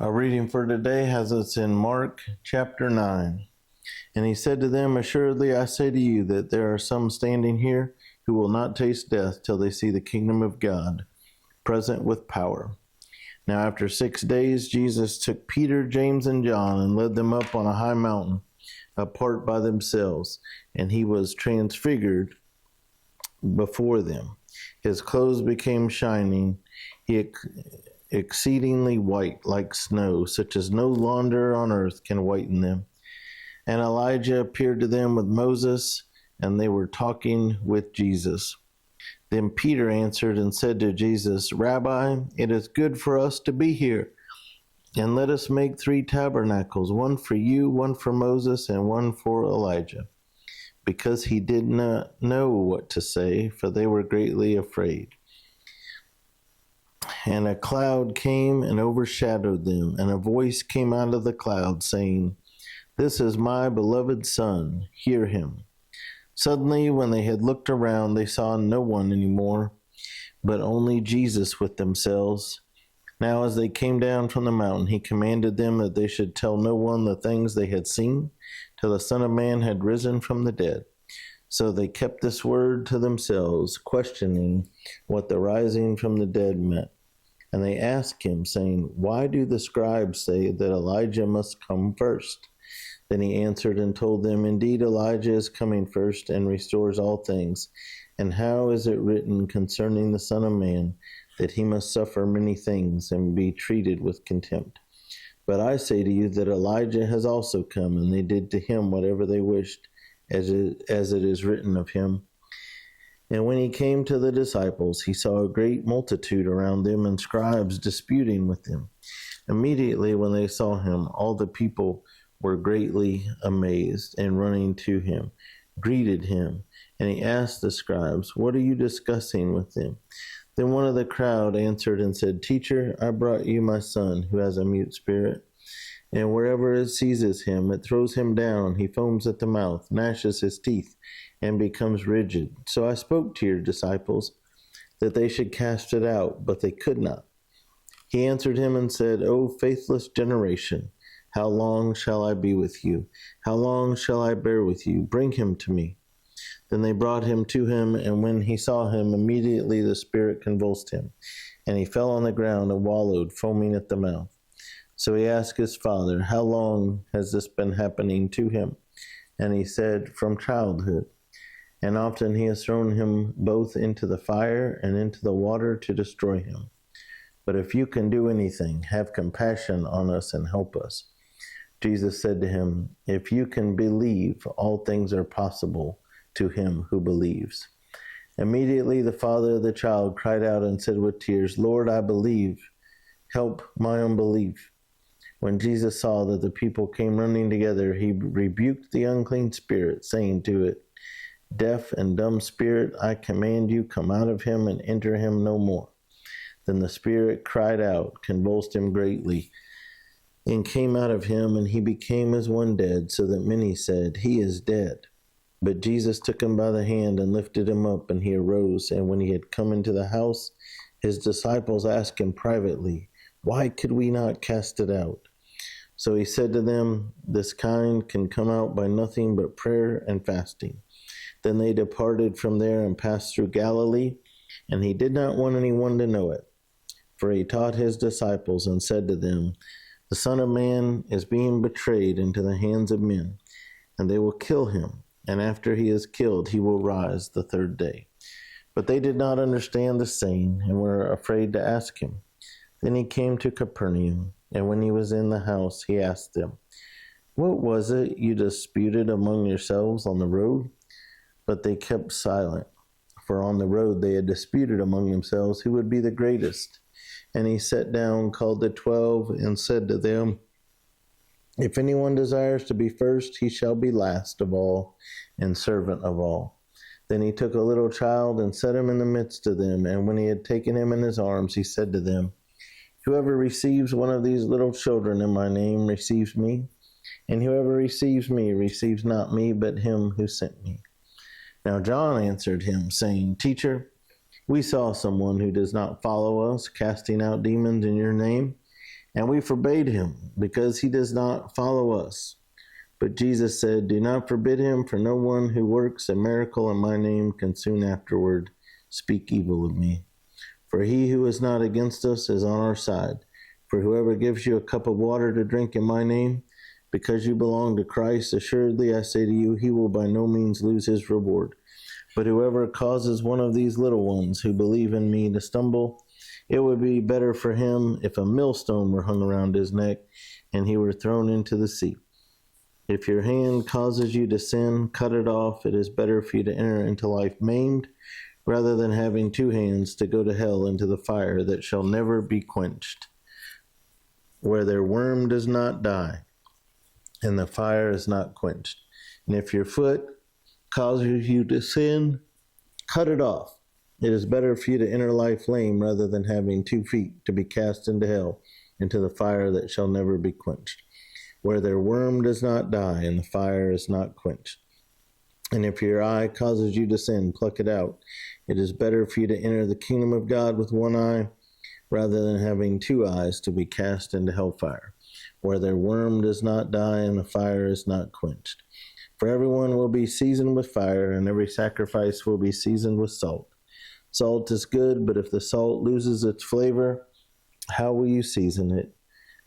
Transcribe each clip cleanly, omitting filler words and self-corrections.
Our reading for today has us in Mark chapter 9. And he said to them, "Assuredly I say to you that there are some standing here who will not taste death till they see the kingdom of God present with power." Now after 6 days Jesus took Peter, James, and John and led them up on a high mountain, apart by themselves, and he was transfigured before them. His clothes became shining, exceedingly white like snow, such as no launder on earth can whiten them. And Elijah appeared to them with Moses, and they were talking with Jesus. Then Peter answered and said to Jesus, "Rabbi, it is good for us to be here. And let us make 3 tabernacles, one for you, one for Moses, and one for Elijah." Because he did not know what to say, for they were greatly afraid. And a cloud came and overshadowed them, and a voice came out of the cloud, saying, "This is my beloved Son, hear him." Suddenly, when they had looked around, they saw no one any more, but only Jesus with themselves. Now as they came down from the mountain, he commanded them that they should tell no one the things they had seen, till the Son of Man had risen from the dead. So they kept this word to themselves, questioning what the rising from the dead meant. And they asked him, saying, "Why do the scribes say that Elijah must come first?" Then he answered and told them, "Indeed, Elijah is coming first and restores all things. And how is it written concerning the Son of Man, that he must suffer many things and be treated with contempt? But I say to you that Elijah has also come, and they did to him whatever they wished, as it is written of him." And when he came to the disciples, he saw a great multitude around them, and scribes disputing with them. Immediately when they saw him, all the people were greatly amazed, and running to him, greeted him. And he asked the scribes, "What are you discussing with them?" Then one of the crowd answered and said, "Teacher, I brought you my son, who has a mute spirit. And wherever it seizes him, it throws him down. He foams at the mouth, gnashes his teeth, and becomes rigid. So I spoke to your disciples that they should cast it out, but they could not." He answered him and said, "O faithless generation, how long shall I be with you? How long shall I bear with you? Bring him to me." Then they brought him to him, and when he saw him, immediately the spirit convulsed him, and he fell on the ground and wallowed, foaming at the mouth. So he asked his father, "How long has this been happening to him?" And he said, "From childhood. And often he has thrown him both into the fire and into the water to destroy him. But if you can do anything, have compassion on us and help us." Jesus said to him, "If you can believe, all things are possible to him who believes." Immediately the father of the child cried out and said with tears, "Lord, I believe. Help my unbelief." When Jesus saw that the people came running together, he rebuked the unclean spirit, saying to it, "Deaf and dumb spirit, I command you, come out of him and enter him no more." Then the spirit cried out, convulsed him greatly, and came out of him, and he became as one dead, so that many said, "He is dead." But Jesus took him by the hand and lifted him up, and he arose. And when he had come into the house, his disciples asked him privately, "Why could we not cast it out?" So he said to them, "This kind can come out by nothing but prayer and fasting." Then they departed from there and passed through Galilee, and he did not want anyone to know it. For he taught his disciples and said to them, "The Son of Man is being betrayed into the hands of men, and they will kill him, and after he is killed, he will rise the 3rd day." But they did not understand the saying, and were afraid to ask him. Then he came to Capernaum, and when he was in the house, he asked them, "What was it you disputed among yourselves on the road?" But they kept silent, for on the road they had disputed among themselves who would be the greatest. And he sat down, called the 12, and said to them, "If anyone desires to be first, he shall be last of all and servant of all." Then he took a little child and set him in the midst of them, and when he had taken him in his arms, he said to them, "Whoever receives one of these little children in my name receives me, and whoever receives me receives not me, but him who sent me." Now John answered him, saying, "Teacher, we saw someone who does not follow us, casting out demons in your name, And we forbade him, because he does not follow us. But Jesus said, do not forbid him, for no one who works a miracle in my name can soon afterward speak evil of me. For he who is not against us is on our side. For whoever gives you a cup of water to drink in my name, because you belong to Christ, assuredly I say to you, he will by no means lose his reward. But whoever causes one of these little ones who believe in me to stumble, it would be better for him if a millstone were hung around his neck and he were thrown into the sea. If your hand causes you to sin, cut it off. It is better for you to enter into life maimed, rather than having two hands to go to hell into the fire that shall never be quenched, where their worm does not die, and the fire is not quenched. And if your foot causes you to sin, cut it off. It is better for you to enter life lame, rather than having 2 feet to be cast into hell, into the fire that shall never be quenched, where their worm does not die, and the fire is not quenched. And if your eye causes you to sin, pluck it out. It is better for you to enter the kingdom of God with one eye, rather than having 2 eyes to be cast into hellfire, where their worm does not die, and the fire is not quenched. For everyone will be seasoned with fire, and every sacrifice will be seasoned with salt. Salt is good, but if the salt loses its flavor, how will you season it?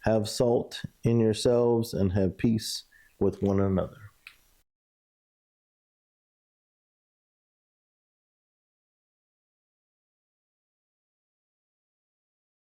Have salt in yourselves and have peace with one another.